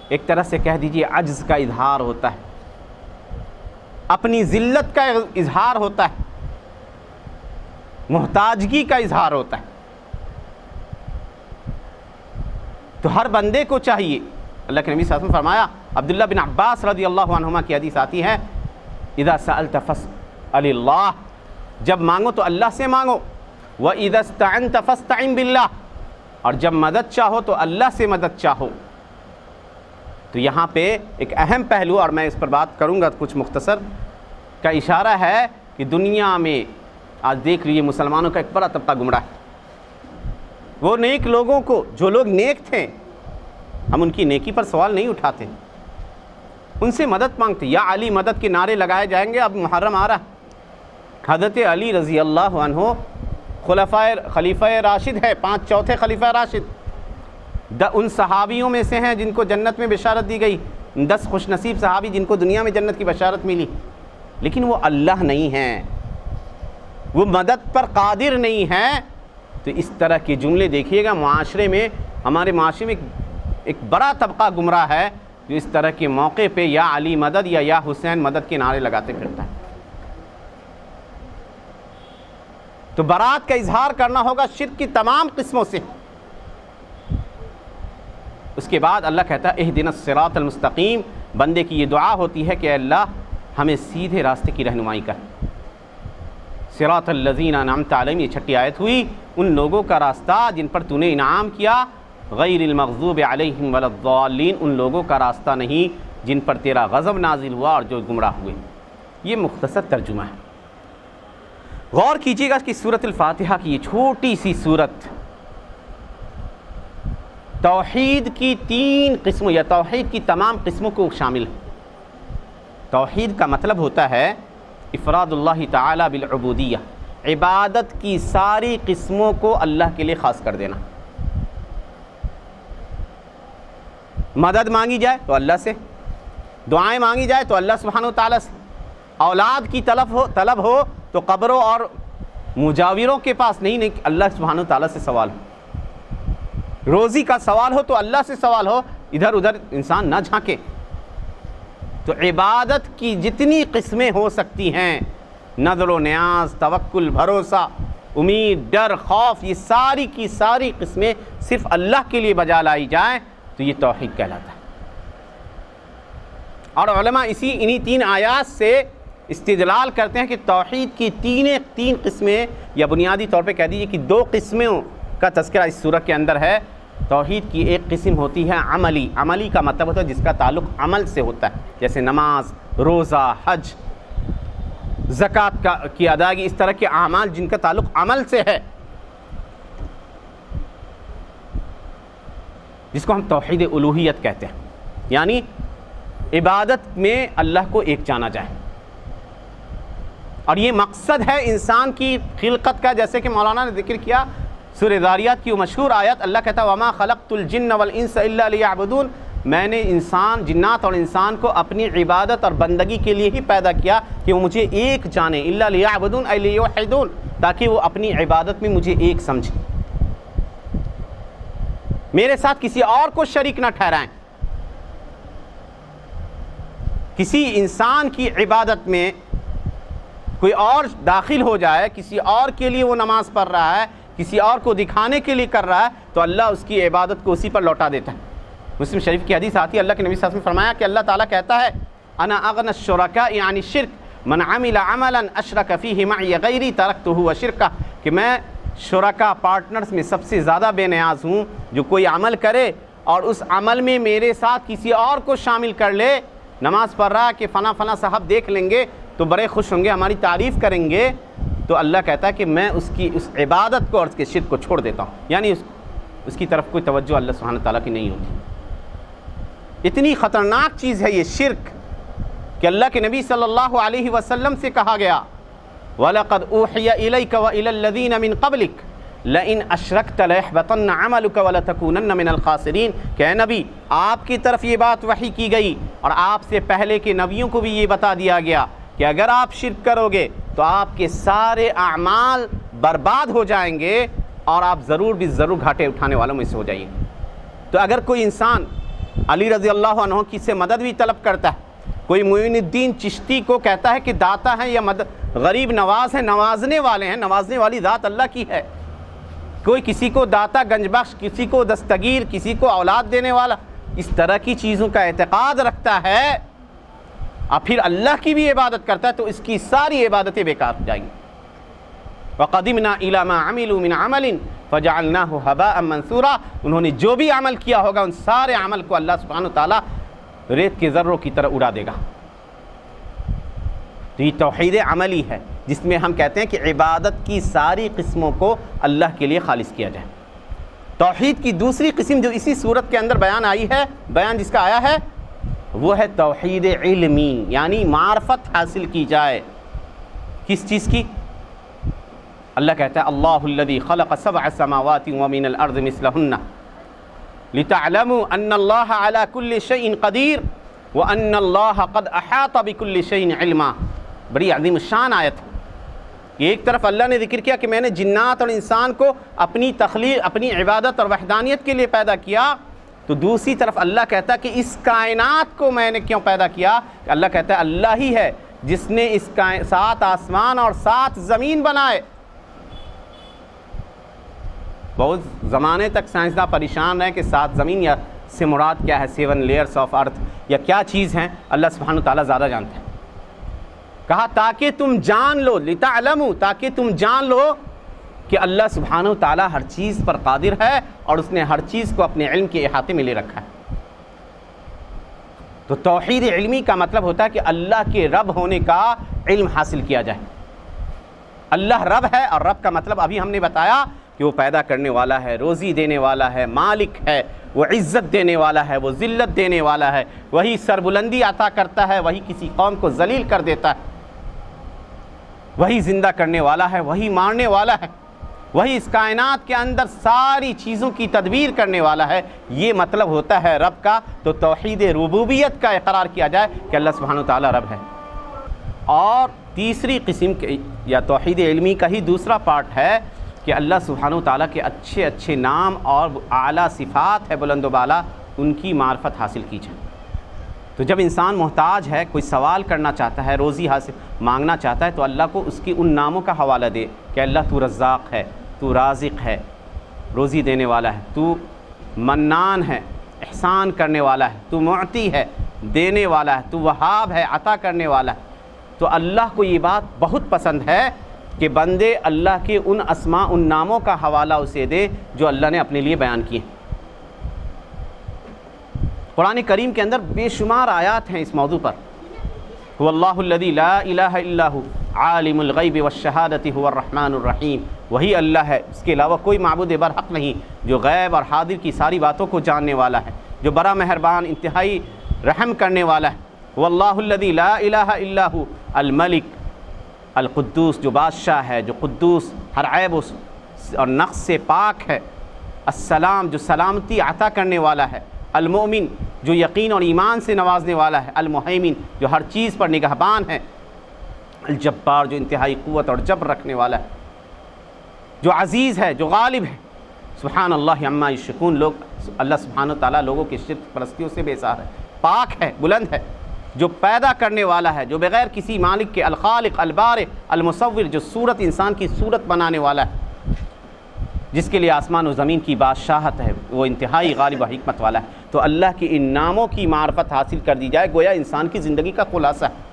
ایک طرح سے کہہ دیجئے عجز کا اظہار ہوتا ہے، اپنی ذلت کا اظہار ہوتا ہے، محتاجگی کا اظہار ہوتا ہے۔ تو ہر بندے کو چاہیے، اللہ کے نبی صلی اللہ علیہ وسلم فرمایا، عبداللہ بن عباس رضی اللہ عنہما کی حدیث آتی ہے، اذا سألت فاسأل اللہ، جب مانگو تو اللہ سے مانگو، وَإِذَا اسْتَعَنْتَ فَاسْتَعِنْ بِاللَّهِ، اور جب مدد چاہو تو اللہ سے مدد چاہو۔ تو یہاں پہ ایک اہم پہلو، اور میں اس پر بات کروں گا کچھ مختصر، کا اشارہ ہے کہ دنیا میں آج دیکھ لیجیے مسلمانوں کا ایک بڑا طبقہ گمراہ ہے۔ وہ نیک لوگوں کو، جو لوگ نیک تھے، ہم ان کی نیکی پر سوال نہیں اٹھاتے، ان سے مدد مانگتے. یا علی مدد کے نعرے لگائے جائیں گے. اب محرم آ رہا. حضرت علی رضی اللہ عنہ خلیفہ راشد ہے, 5 چوتھے خلیفہ راشد, ان صحابیوں میں سے ہیں جن کو جنت میں بشارت دی گئی, 10 خوش نصیب صحابی جن کو دنیا میں جنت کی بشارت ملی. لیکن وہ اللہ نہیں ہیں, وہ مدد پر قادر نہیں ہیں. تو اس طرح کے جملے دیکھیے گا معاشرے میں, ہمارے معاشرے میں ایک بڑا طبقہ گمراہ ہے جو اس طرح کے موقع پہ یا علی مدد یا حسین مدد کے نعرے لگاتے پھرتا ہے. تو برات کا اظہار کرنا ہوگا شرک کی تمام قسموں سے. اس کے بعد اللہ کہتا ہے اہدنا الصراط المستقیم. بندے کی یہ دعا ہوتی ہے کہ اے اللہ ہمیں سیدھے راستے کی رہنمائی کر. صراط الذین انعمت علیہم, یہ 6ٹھی آیت ہوئی, ان لوگوں کا راستہ جن پر تو نے انعام کیا. غیر المغضوب علیہم ولا الضالین, ان لوگوں کا راستہ نہیں جن پر تیرا غضب نازل ہوا اور جو گمراہ ہوئے. یہ مختصر ترجمہ ہے. غور کیجیے گا کہ سورۃ الفاتحہ کی یہ چھوٹی سی سورت توحید کی 3 قسموں یا توحید کی تمام قسموں کو شامل ہے. توحید کا مطلب ہوتا ہے افراد اللہ تعالی بالعبودیہ, عبادت کی ساری قسموں کو اللہ کے لیے خاص کر دینا. مدد مانگی جائے تو اللہ سے, دعائیں مانگی جائے تو اللہ سبحانہ و تعالیٰ سے, اولاد کی طلب ہو تو قبروں اور مجاوروں کے پاس نہیں, اللہ سبحانہ و تعالیٰ سے سوال ہو. روزی کا سوال ہو تو اللہ سے سوال ہو, ادھر ادھر انسان نہ جھانکے. تو عبادت کی جتنی قسمیں ہو سکتی ہیں, نظر و نیاز, توکل, بھروسہ, امید, ڈر, خوف, یہ ساری کی ساری قسمیں صرف اللہ کے لیے بجا لائی جائیں تو یہ توحید کہلاتا ہے. اور علماء انہی 3 آیات سے استدلال کرتے ہیں کہ توحید کی 3 قسمیں, یا بنیادی طور پہ کہہ دیجیے کہ 2 قسموں کا تذکرہ اس سورت کے اندر ہے. توحید کی ایک قسم ہوتی ہے عملی. عملی کا مطلب ہوتا ہے جس کا تعلق عمل سے ہوتا ہے, جیسے نماز, روزہ, حج, زکوٰۃ کی ادائیگی, اس طرح کے اعمال جن کا تعلق عمل سے ہے, جس کو ہم توحید الوہیت کہتے ہیں. یعنی عبادت میں اللہ کو ایک جانا جائے. اور یہ مقصد ہے انسان کی خلقت کا, جیسے کہ مولانا نے ذکر کیا سورہ ذاریات کی وہ مشہور آیت, اللہ کہتا ہے وَمَا خَلَقْتُ الْجِنَّ وَالْإِنسَ إِلَّا لِيَعْبُدُونَ, میں نے جنات اور انسان کو اپنی عبادت اور بندگی کے لیے ہی پیدا کیا کہ وہ مجھے ایک جانے. إِلَّا لِيَعْبُدُونَ أَيْ لِيُوحِدُونَ, تاکہ وہ اپنی عبادت میں مجھے ایک سمجھیں, میرے ساتھ کسی اور کو شریک نہ ٹھہرائیں. کسی انسان کی عبادت میں کوئی اور داخل ہو جائے, کسی اور کے لیے وہ نماز پڑھ رہا ہے, کسی اور کو دکھانے کے لیے کر رہا ہے, تو اللہ اس کی عبادت کو اسی پر لوٹا دیتا ہے. مسلم شریف کی حدیث آتی ہے, اللہ کے نبی صلی اللہ علیہ وسلم نے فرمایا کہ اللہ تعالیٰ کہتا ہے انا اغنى الشركاء عن الشرك من عمل عملا اشرك فيه معي غيري تركته وشركه, کہ میں شرکا پارٹنرز میں سب سے زیادہ بے نیاز ہوں جو کوئی عمل کرے اور اس عمل میں میرے ساتھ کسی اور کو شامل کر لے. نماز پڑھ رہا کہ فلاں صاحب دیکھ لیں گے تو بڑے خوش ہوں گے, ہماری تعریف کریں گے, تو اللہ کہتا ہے کہ میں اس عبادت کو اور اس کے شرک کو چھوڑ دیتا ہوں. یعنی اس کی طرف کوئی توجہ اللہ سبحانہ تعالیٰ کی نہیں ہوتی. اتنی خطرناک چیز ہے یہ شرک کہ اللہ کے نبی صلی اللہ علیہ وسلم سے کہا گیا وَلَقَدْ أُوحِيَ إِلَيْكَ وَإِلَى الَّذِينَ مِن قَبْلِكَ لَإِنْ أَشْرَكْتَ لَيَحْبَطَنَّ عَمَلُكَ وَلَتَكُونَنَّ مِنَ الْخَاسِرِينَ, کہ اے نبی آپ کی طرف یہ بات وحی کی گئی اور آپ سے پہلے کے نبیوں کو بھی یہ بتا دیا گیا کہ اگر آپ شرک کرو گے تو آپ کے سارے اعمال برباد ہو جائیں گے اور آپ ضرور بھی ضرور گھاٹے اٹھانے والوں میں سے ہو جائیں گے. تو اگر کوئی انسان علی رضی اللہ عنہ کی سے مدد بھی طلب کرتا ہے, کوئی معین الدین چشتی کو کہتا ہے کہ داتا ہے یا غریب نواز ہے, نوازنے والے ہیں, نوازنے والی ذات اللہ کی ہے, کوئی کسی کو داتا گنج بخش, کسی کو دستگیر, کسی کو اولاد دینے والا, اس طرح کی چیزوں کا اعتقاد رکھتا ہے اور پھر اللہ کی بھی عبادت کرتا ہے, تو اس کی ساری عبادتیں بیکار ہو جائیں گی. وَقَدِمْنَا إِلَى مَا عَمِلُوا مِنْ عَمَلٍ فَجَعَلْنَاهُ هَبَاءً مَنْثُورًا, انہوں نے جو بھی عمل کیا ہوگا ان سارے عمل کو اللہ سبحانہ وتعالیٰ ریت کے ذروں کی طرح اڑا دے گا. تو یہ توحید عملی ہے جس میں ہم کہتے ہیں کہ عبادت کی ساری قسموں کو اللہ کے لیے خالص کیا جائے. توحید کی دوسری قسم جو اسی صورت کے اندر بیان آئی ہے, بیان جس کا آیا ہے وہ ہے توحید علمی، یعنی معرفت حاصل کی جائے. کس چیز کی؟ اللہ کہتا ہے اللہ الذی خلق سبع سماوات ومن الارض مثلہن لتعلموا ان اللہ علی کل شیء قدیر وان اللہ قد احاط بکل شیء علما. بڑی عظیم الشان آیت ہے. ایک طرف اللہ نے ذکر کیا کہ میں نے جنات اور انسان کو اپنی تخلیق، اپنی عبادت اور وحدانیت کے لیے پیدا کیا، تو دوسری طرف اللہ کہتا ہے کہ اس کائنات کو میں نے کیوں پیدا کیا؟ اللہ کہتا ہے اللہ ہی ہے جس نے اس 7 آسمان اور 7 زمین بنائے. بہت زمانے تک سائنسداں پریشان رہے کہ 7 زمین یا سے مراد کیا ہے، 7 لیئرس آف ارتھ یا کیا چیز ہیں، اللہ سبحانہ وتعالیٰ زیادہ جانتے ہیں. کہا تاکہ تم جان لو، لتعلموا، تاکہ تم جان لو کہ اللہ سبحانہ وتعالیٰ ہر چیز پر قادر ہے اور اس نے ہر چیز کو اپنے علم کے احاطے میں لے رکھا ہے. تو توحید علمی کا مطلب ہوتا ہے کہ اللہ کے رب ہونے کا علم حاصل کیا جائے. اللہ رب ہے، اور رب کا مطلب ابھی ہم نے بتایا کہ وہ پیدا کرنے والا ہے، روزی دینے والا ہے، مالک ہے، وہ عزت دینے والا ہے، وہ ذلت دینے والا ہے، وہی سربلندی عطا کرتا ہے، وہی کسی قوم کو ذلیل کر دیتا ہے، وہی زندہ کرنے والا ہے، وہی مارنے والا ہے، وہی اس کائنات کے اندر ساری چیزوں کی تدبیر کرنے والا ہے. یہ مطلب ہوتا ہے رب کا. تو توحید ربوبیت کا اقرار کیا جائے کہ اللہ سبحانہ وتعالیٰ رب ہے. اور تیسری قسم کے یا توحید علمی کا ہی دوسرا پارٹ ہے کہ اللہ سبحانہ وتعالیٰ کے اچھے اچھے نام اور اعلیٰ صفات ہے بلند و بالا، ان کی معرفت حاصل کی جائے. تو جب انسان محتاج ہے، کوئی سوال کرنا چاہتا ہے، روزی حاصل مانگنا چاہتا ہے، تو اللہ کو اس کی ان ناموں کا حوالہ دے کہ اللہ تو رزاق ہے، تو رازق ہے، روزی دینے والا ہے، تو منان ہے، احسان کرنے والا ہے، تو معطی ہے، دینے والا ہے، تو وہاب ہے، عطا کرنے والا ہے. تو اللہ کو یہ بات بہت پسند ہے کہ بندے اللہ کے ان اسماء، ان ناموں کا حوالہ اسے دے جو اللہ نے اپنے لیے بیان کیے. قرآن کریم کے اندر بے شمار آیات ہیں اس موضوع پر. هو اللہ الذی لا الہ الا هو عالم الغیب والشہادۃ هو الرحمن الرحیم. وہی اللہ ہے، اس کے علاوہ کوئی معبود برحق نہیں، جو غیب اور حاضر کی ساری باتوں کو جاننے والا ہے، جو بڑا مہربان انتہائی رحم کرنے والا ہے. هو اللہ الذی لا الہ الا هو الملک القدوس، جو بادشاہ ہے، جو قدوس، ہر عیب اور نقص سے پاک ہے. السلام، جو سلامتی عطا کرنے والا ہے. المؤمن، جو یقین اور ایمان سے نوازنے والا ہے. المہیمن، جو ہر چیز پر نگہبان ہے. الجبار، جو انتہائی قوت اور جبر رکھنے والا ہے. جو عزیز ہے، جو غالب ہے. سبحان اللہ عما یشرکون. لوگ اللہ سبحانہ وتعالیٰ لوگوں کی شرک پرستیوں سے بیزار ہے، پاک ہے، بلند ہے. جو پیدا کرنے والا ہے، جو بغیر کسی مالک کے، الخالق، البارئ، المصور، جو صورت انسان کی صورت بنانے والا ہے، جس کے لیے آسمان و زمین کی بادشاہت ہے، وہ انتہائی غالب و حکمت والا ہے. تو اللہ کے ان ناموں کی معرفت حاصل کر دی جائے، گویا انسان کی زندگی کا خلاصہ ہے.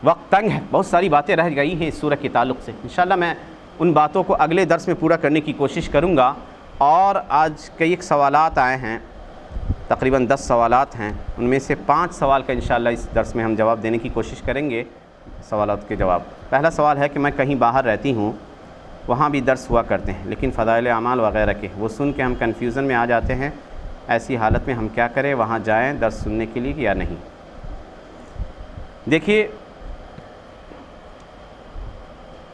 وقت تنگ ہے، بہت ساری باتیں رہ گئی ہیں اس سورہ کے تعلق سے. انشاءاللہ میں ان باتوں کو اگلے درس میں پورا کرنے کی کوشش کروں گا. اور آج کئی ایک سوالات آئے ہیں، تقریباً 10 سوالات ہیں، ان میں سے 5 سوال کا انشاءاللہ اس درس میں ہم جواب دینے کی کوشش کریں گے. سوالات کے جواب. پہلا سوال ہے کہ میں کہیں باہر رہتی ہوں، وہاں بھی درس ہوا کرتے ہیں، لیکن فضائل اعمال وغیرہ کے وہ سن کے ہم کنفیوژن میں آ جاتے ہیں. ایسی حالت میں ہم کیا کریں؟ وہاں جائیں درس سننے کے لیے یا نہیں؟ دیکھیے،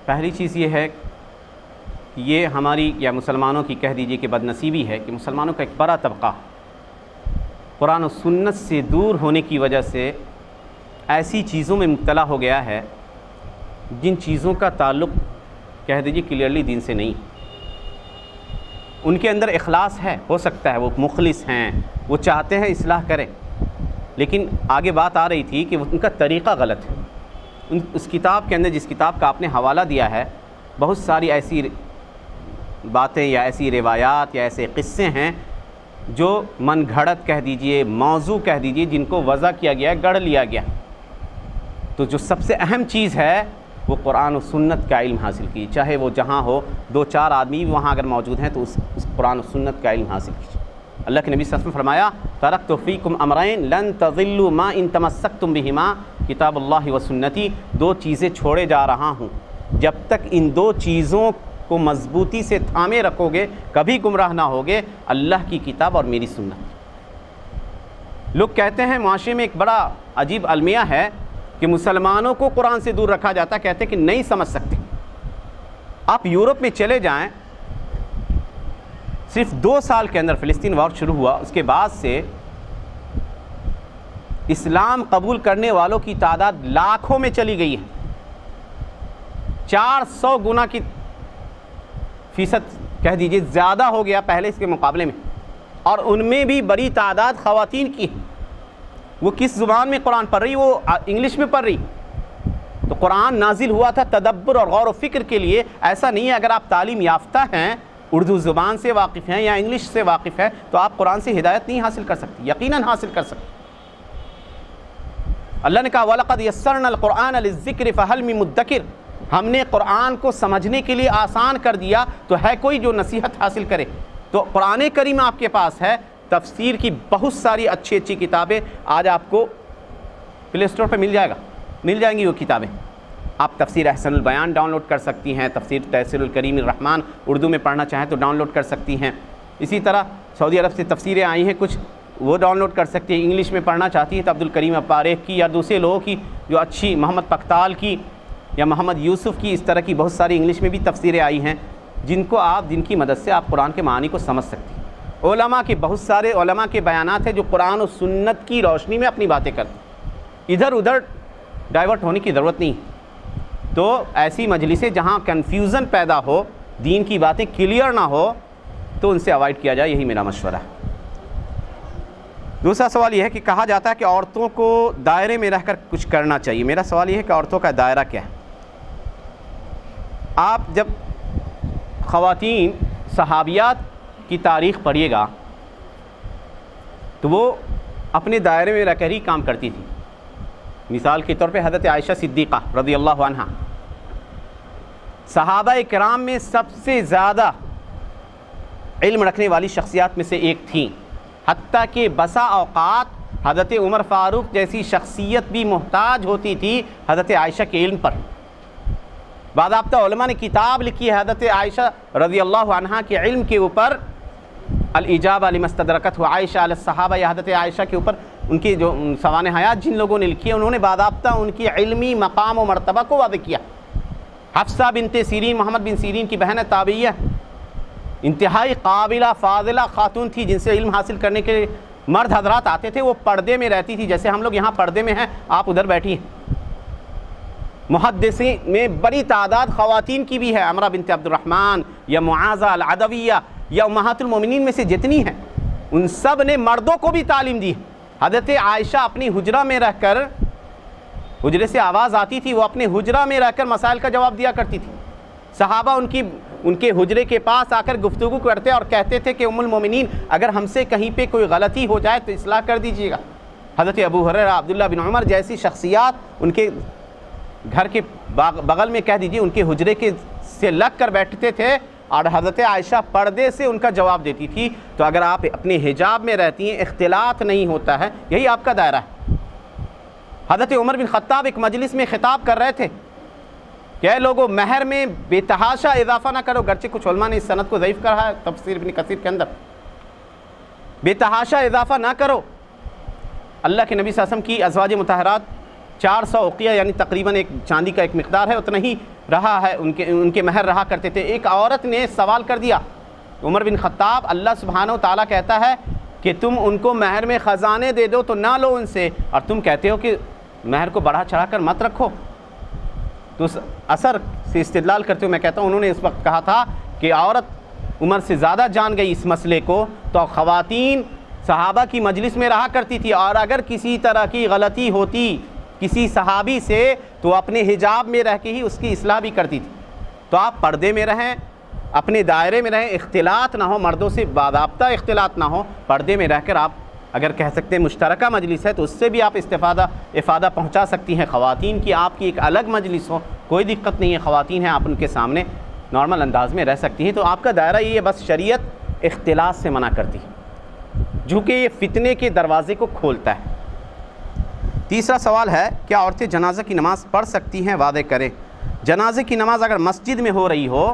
پہلی چیز یہ ہے کہ یہ ہماری یا مسلمانوں کی کہہ دیجئے کہ بدنصیبی ہے کہ مسلمانوں کا ایک بڑا طبقہ قرآن و سنت سے دور ہونے کی وجہ سے ایسی چیزوں میں مبتلا ہو گیا ہے جن چیزوں کا تعلق کہہ دیجیے کلیئرلی دین سے نہیں. ان کے اندر اخلاص ہے، ہو سکتا ہے وہ مخلص ہیں، وہ چاہتے ہیں اصلاح کریں، لیکن آگے بات آ رہی تھی کہ ان کا طریقہ غلط ہے. اس کتاب کے اندر، جس کتاب کا آپ نے حوالہ دیا ہے، بہت ساری ایسی باتیں یا ایسی روایات یا ایسے قصے ہیں جو من گھڑت کہہ دیجئے، موضوع کہہ دیجئے، جن کو وضع کیا گیا ہے، گڑھ لیا گیا. تو جو سب سے اہم چیز ہے وہ قرآن و سنت کا علم حاصل کیجیے، چاہے وہ جہاں ہو، 2-4 آدمی بھی وہاں اگر موجود ہیں تو اس قرآن و سنت کا علم حاصل کیجیے. اللہ کے نبی صلی اللہ علیہ وسلم فرمایا، ترکت فیکم امرین لن تضلوا ما ان تمسکتم بہما کتاب اللہ و سنتی. 2 چیزیں چھوڑے جا رہا ہوں، جب تک ان 2 چیزوں کو مضبوطی سے تھامے رکھو گے کبھی گمراہ نہ ہوگے، اللہ کی کتاب اور میری سنت. لوگ کہتے ہیں معاشرے میں ایک بڑا عجیب المیہ ہے کہ مسلمانوں کو قرآن سے دور رکھا جاتا ہے، کہتے ہیں کہ نہیں سمجھ سکتے۔ آپ یورپ میں چلے جائیں، صرف 2 سال کے اندر فلسطین وار شروع ہوا، اس کے بعد سے اسلام قبول کرنے والوں کی تعداد لاکھوں میں چلی گئی ہے، 400 گنا کی فیصد کہہ دیجئے زیادہ ہو گیا پہلے اس کے مقابلے میں، اور ان میں بھی بڑی تعداد خواتین کی ہے۔ وہ کس زبان میں قرآن پڑھ رہی؟ وہ انگلش میں پڑھ رہی۔ تو قرآن نازل ہوا تھا تدبر اور غور و فکر کے لیے، ایسا نہیں ہے اگر آپ تعلیم یافتہ ہیں، اردو زبان سے واقف ہیں یا انگلش سے واقف ہیں تو آپ قرآن سے ہدایت نہیں حاصل کر سکتے، یقیناً حاصل کر سکتے۔ اللہ نے کہا وَلَقَدْ يَسَّرْنَا الْقُرْآنَ لِلذِّكْرِ فَهَلْ مِن مُدَّكِرٍ، ہم نے قرآن کو سمجھنے کے لیے آسان کر دیا تو ہے کوئی جو نصیحت حاصل کرے۔ تو قرآن کریم آپ کے پاس ہے، تفسیر کی بہت ساری اچھی اچھی کتابیں آج آپ کو پلے اسٹور پہ مل جائیں گی وہ کتابیں۔ آپ تفسیر احسن البیان ڈاؤن لوڈ کر سکتی ہیں، تفسیر تیسیر الکریم الرحمن اردو میں پڑھنا چاہیں تو ڈاؤن لوڈ کر سکتی ہیں۔ اسی طرح سعودی عرب سے تفسیریں آئی ہیں کچھ، وہ ڈاؤن لوڈ کر سکتی ہیں۔ انگلش میں پڑھنا چاہتی ہیں تو عبدالکریم اپاریخ کی یا دوسرے لوگوں کی جو اچھی، محمد پختال کی یا محمد یوسف کی، اس طرح کی بہت ساری انگلش میں بھی تفسیریں آئی ہیں جن کی مدد سے آپ قرآن کے معانی کو سمجھ سکتی ہیں۔ علماء کے بہت سارے علماء کے بیانات ہیں جو قرآن و سنت کی روشنی میں اپنی باتیں کرتے ہیں، ادھر ادھر ڈائیورٹ ہونے کی ضرورت نہیں۔ تو ایسی مجلسیں جہاں کنفیوژن پیدا ہو، دین کی باتیں کلیئر نہ ہو، تو ان سے اوائڈ کیا جائے، یہی میرا مشورہ ہے۔ دوسرا سوال یہ ہے کہ کہا جاتا ہے کہ عورتوں کو دائرے میں رہ کر کچھ کرنا چاہیے۔ میرا سوال یہ ہے کہ عورتوں کا دائرہ کیا ہے؟ آپ جب خواتین صحابیات کی تاریخ پڑھیے گا تو وہ اپنے دائرے میں رہ کر ہی کام کرتی تھی۔ مثال کے طور پہ حضرت عائشہ صدیقہ رضی اللہ عنہا صحابہ کرام میں سب سے زیادہ علم رکھنے والی شخصیات میں سے ایک تھیں، حتیٰ کہ بسا اوقات حضرت عمر فاروق جیسی شخصیت بھی محتاج ہوتی تھی حضرت عائشہ کے علم پر۔ باضابطہ علماء نے کتاب لکھی ہے حضرت عائشہ رضی اللہ عنہا کے علم کے اوپر، الاجابہ لما استدرکتہ عائشہ علی الصحابہ، یا حضرت عائشہ کے اوپر ان کی جو سوانح حیات جن لوگوں نے لکھی ہے انہوں نے باضابطہ ان کی علمی مقام و مرتبہ کو واضح کیا۔ حفصہ بنت سیرین، محمد بن سیرین کی بہن تابعیہ، انتہائی قابلہ فاضلہ خاتون تھی جن سے علم حاصل کرنے کے مرد حضرات آتے تھے، وہ پردے میں رہتی تھی، جیسے ہم لوگ یہاں پردے میں ہیں، آپ ادھر بیٹھی ہیں۔ محدثین میں بڑی تعداد خواتین کی بھی ہے، عمرہ بنت عبد الرحمن یا معاذہ العدویہ یا امہات المومنین میں سے جتنی ہیں، ان سب نے مردوں کو بھی تعلیم دی۔ حضرت عائشہ اپنی حجرہ میں رہ کر، حجرے سے آواز آتی تھی، وہ اپنے حجرہ میں رہ کر مسائل کا جواب دیا کرتی تھی۔ صحابہ ان کے حجرے کے پاس آ کر گفتگو کرتے اور کہتے تھے کہ ام المومنین اگر ہم سے کہیں پہ کوئی غلطی ہو جائے تو اصلاح کر دیجیے گا۔ حضرت ابو ہریرہ، عبداللہ بن عمر جیسی شخصیات ان کے گھر کے بغل میں کہہ دیجیے ان کے حجرے کے سے لگ کر بیٹھتے تھے اور حضرت عائشہ پردے سے ان کا جواب دیتی تھی۔ تو اگر آپ اپنے حجاب میں رہتی ہیں، اختلاط نہیں ہوتا ہے، یہی آپ کا دائرہ ہے۔ حضرت عمر بن خطاب ایک مجلس میں خطاب کر رہے تھے کہ اے لوگو، مہر میں بے تحاشا اضافہ نہ کرو، گرچہ کچھ علماء نے اس سند کو ضعیف کہا ہے تفسیر ابن کثیر کے اندر، بے تحاشا اضافہ نہ کرو۔ اللہ کے نبی صلی اللہ علیہ وسلم کی ازواج مطہرات 400 اوقیہ یعنی تقریباً ایک چاندی کا ایک مقدار ہے، اتنا ہی رہا ہے، ان کے مہر رہا کرتے تھے۔ ایک عورت نے سوال کر دیا، عمر بن خطاب، اللہ سبحانہ و تعالیٰ کہتا ہے کہ تم ان کو مہر میں خزانے دے دو تو نہ لو ان سے، اور تم کہتے ہو کہ مہر کو بڑھا چڑھا کر مت رکھو۔ تو اس اثر سے استدلال کرتے ہوئے میں کہتا ہوں، انہوں نے اس وقت کہا تھا کہ عورت عمر سے زیادہ جان گئی اس مسئلے کو، تو خواتین صحابہ کی مجلس میں رہا کرتی تھی، اور اگر کسی طرح کی غلطی ہوتی کسی صحابی سے تو اپنے حجاب میں رہ کے ہی اس کی اصلاح بھی کرتی تھی۔ تو آپ پردے میں رہیں، اپنے دائرے میں رہیں، اختلاط نہ ہو، مردوں سے باضابطہ اختلاط نہ ہو، پردے میں رہ کر آپ اگر کہہ سکتے ہیں مشترکہ مجلس ہے تو اس سے بھی آپ افادہ پہنچا سکتی ہیں۔ خواتین کی آپ کی ایک الگ مجلس ہو، کوئی دقت نہیں ہے، خواتین ہیں، آپ ان کے سامنے نارمل انداز میں رہ سکتی ہیں۔ تو آپ کا دائرہ یہ ہے، بس شریعت اختلاط سے منع کرتی ہے، جو کہ یہ فتنے کے دروازے کو کھولتا ہے۔ تیسرا سوال ہے، کیا عورتیں جنازہ کی نماز پڑھ سکتی ہیں؟ واضح کریں۔ جنازے کی نماز اگر مسجد میں ہو رہی ہو،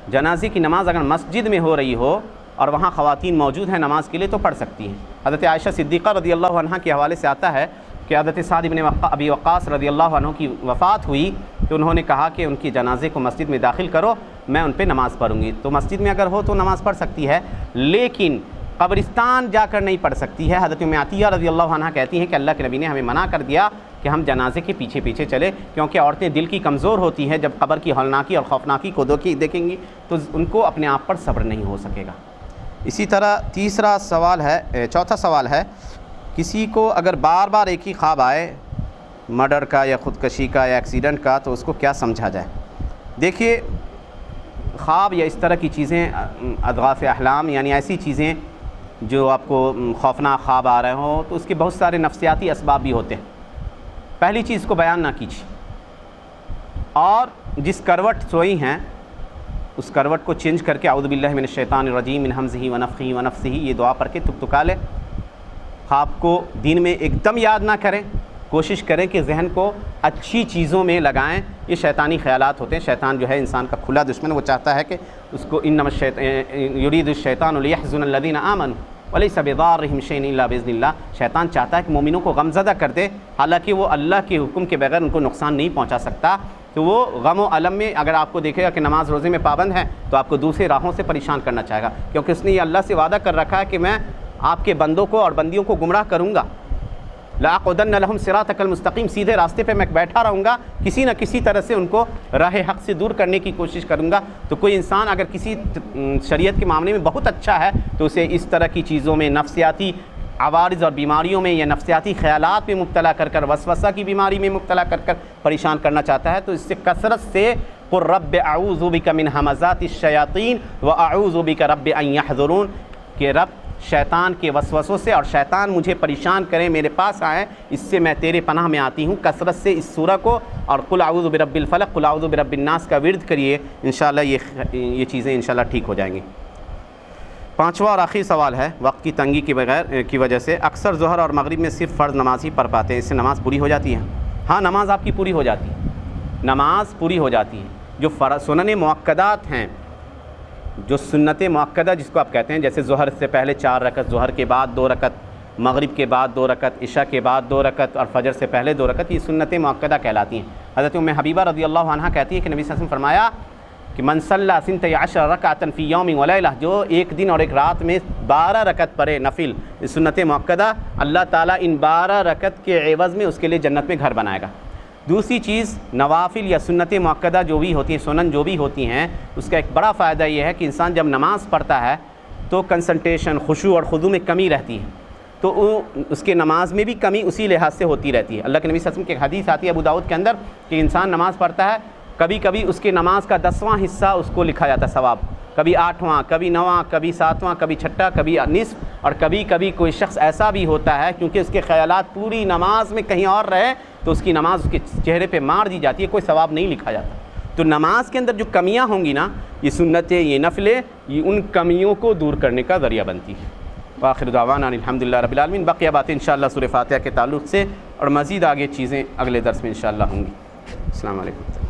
جنازے کی نماز اگر مسجد میں ہو رہی ہو اور وہاں خواتین موجود ہیں نماز کے لیے تو پڑھ سکتی ہیں۔ حضرت عائشہ صدیقہ رضی اللہ عنہ کے حوالے سے آتا ہے کہ حضرت سعد بن ابی وقاص رضی اللہ عنہ کی وفات ہوئی تو انہوں نے کہا کہ ان کی جنازے کو مسجد میں داخل کرو، میں ان پہ نماز پڑھوں گی۔ تو مسجد میں اگر ہو تو نماز پڑھ سکتی ہے، لیکن قبرستان جا کر نہیں پڑھ سکتی ہے۔ حضرت ام عطیہ رضی اللہ عنہ کہتی ہیں کہ اللہ کے نبی نے ہمیں منع کر دیا کہ ہم جنازے کے پیچھے پیچھے چلے، کیونکہ عورتیں دل کی کمزور ہوتی ہیں، جب قبر کی ہولناکی اور خوفناکی کو دیکھیں گی تو ان کو اپنے آپ پر صبر نہیں ہو سکے گا۔ اسی طرح چوتھا سوال ہے کسی کو اگر بار بار ایک ہی خواب آئے مرڈر کا یا خودکشی کا یا ایکسیڈنٹ کا تو اس کو کیا سمجھا جائے؟ دیکھیے، خواب یا اس طرح کی چیزیں اضغاث احلام یعنی ایسی چیزیں جو آپ کو خوفناک خواب آ رہے ہوں تو اس کے بہت سارے نفسیاتی اسباب بھی ہوتے ہیں۔ پہلی چیز کو بیان نہ کیجیے، اور جس کروٹ سوئی ہیں اس کروٹ کو چینج کر کے اعوذ باللہ من الشیطان الرجیم من ہمزہ ونفخہ ونفثہ یہ دعا پڑھ کے تکتکا لیں۔ خواب کو دن میں ایک دم یاد نہ کریں، کوشش کریں کہ ذہن کو اچھی چیزوں میں لگائیں۔ یہ شیطانی خیالات ہوتے ہیں، شیطان جو ہے انسان کا کھلا دشمن، وہ چاہتا ہے کہ اس کو انما الشیطان یرید الشیطان لیحزن الذین آمنوا ولیس بضارہم شیئا الا باذن اللہ۔ شیطان چاہتا ہے کہ مومنوں کو غمزدہ کر دے، حالانکہ وہ اللہ کے حکم کے بغیر ان کو نقصان نہیں پہنچا سکتا۔ تو وہ غم و الم میں اگر آپ کو دیکھے گا کہ نماز روزے میں پابند ہے تو آپ کو دوسرے راہوں سے پریشان کرنا چاہے گا، کیونکہ اس نے یہ اللہ سے وعدہ کر رکھا ہے کہ میں آپ کے بندوں کو اور بندیوں کو گمراہ کروں گا۔ لَأَقْعُدَنَّ لَهُمْ صِرَاطَكَ الْمُسْتَقِيمَ، سیدھے راستے پہ میں بیٹھا رہوں گا، کسی نہ کسی طرح سے ان کو راہ حق سے دور کرنے کی کوشش کروں گا۔ تو کوئی انسان اگر کسی شریعت کے معاملے میں بہت اچھا ہے تو اسے اس طرح کی چیزوں میں، نفسیاتی عوارض اور بیماریوں میں یا نفسیاتی خیالات میں مبتلا کر وسوسہ کی بیماری میں مبتلا کر پریشان کرنا چاہتا ہے، تو اس سے کثرت سے قُل رَبِّ أَعُوذُ بِكَ مِنْ ہَمَزَاتِ الشَّيَاطِينِ وَأَعُوذُ بِكَ رَبِّ أَنْ يَحْضُرُونِ، کہ رب شیطان کے وسوسوں سے اور شیطان مجھے پریشان کریں، میرے پاس آئیں، اس سے میں تیرے پناہ میں آتی ہوں۔ کثرت سے اس سورہ کو اور قل اعوذ برب الفلق، قل اعوذ برب الناس کا ورد کریے، انشاءاللہ یہ چیزیں انشاءاللہ ٹھیک ہو جائیں گی۔ پانچواں اور آخری سوال ہے، وقت کی تنگی کی وجہ سے اکثر ظہر اور مغرب میں صرف فرض نماز ہی پڑھ پاتے ہیں، اس سے نماز پوری ہو جاتی ہے؟ ہاں، نماز آپ کی پوری ہو جاتی ہے، نماز پوری ہو جاتی ہے۔ جو سنن مؤکدات ہیں، جو سنت مؤکدہ جس کو آپ کہتے ہیں، جیسے ظہر سے پہلے 4 رکعت، ظہر کے بعد 2 رکعت، مغرب کے بعد 2 رکعت، عشاء کے بعد 2 رکعت اور فجر سے پہلے 2 رکعت، یہ سنت مؤکدہ کہلاتی ہیں۔ حضرت ام حبیبہ رضی اللہ عنہ کہتی ہے کہ نبی صلی اللہ علیہ وسلم فرمایا کہ من صلی 12 رکعۃ فی یوم ولیلہ، جو ایک دن اور ایک رات میں 12 رکعت پڑھے نفل سنت مؤکدہ، اللہ تعالیٰ ان 12 رکعت کے عوض میں اس کے لیے جنت میں گھر بنائے گا۔ دوسری چیز، نوافل یا سنت مؤکدہ جو بھی ہوتی ہیں، سنن جو بھی ہوتی ہیں، اس کا ایک بڑا فائدہ یہ ہے کہ انسان جب نماز پڑھتا ہے تو کنسنٹریشن، خشوع اور خضوع میں کمی رہتی ہے، تو اس کے نماز میں بھی کمی اسی لحاظ سے ہوتی رہتی ہے۔ اللہ کے نبی صلی اللہ علیہ وسلم کی ایک حدیث آتی ہے ابو داؤد کے اندر کہ انسان نماز پڑھتا ہے، کبھی کبھی اس کے نماز کا 10واں حصہ اس کو لکھا جاتا ہے ثواب، کبھی 8واں، کبھی 9واں، کبھی 7واں، کبھی 6واں، کبھی نصف، اور کبھی کبھی کوئی شخص ایسا بھی ہوتا ہے کیونکہ اس کے خیالات پوری نماز میں کہیں اور رہے تو اس کی نماز اس کے چہرے پہ مار دی جاتی ہے، کوئی ثواب نہیں لکھا جاتا۔ تو نماز کے اندر جو کمیاں ہوں گی نا، یہ سنتیں، یہ نفلیں، یہ ان کمیوں کو دور کرنے کا ذریعہ بنتی ہے۔ وآخر دعوانا الحمدللہ رب العالمین۔ بقیہ باتیں انشاءاللہ سورہ فاتحہ کے تعلق سے اور مزید آگے چیزیں اگلے درس میں انشاءاللہ ہوں گی۔ السلام علیکم۔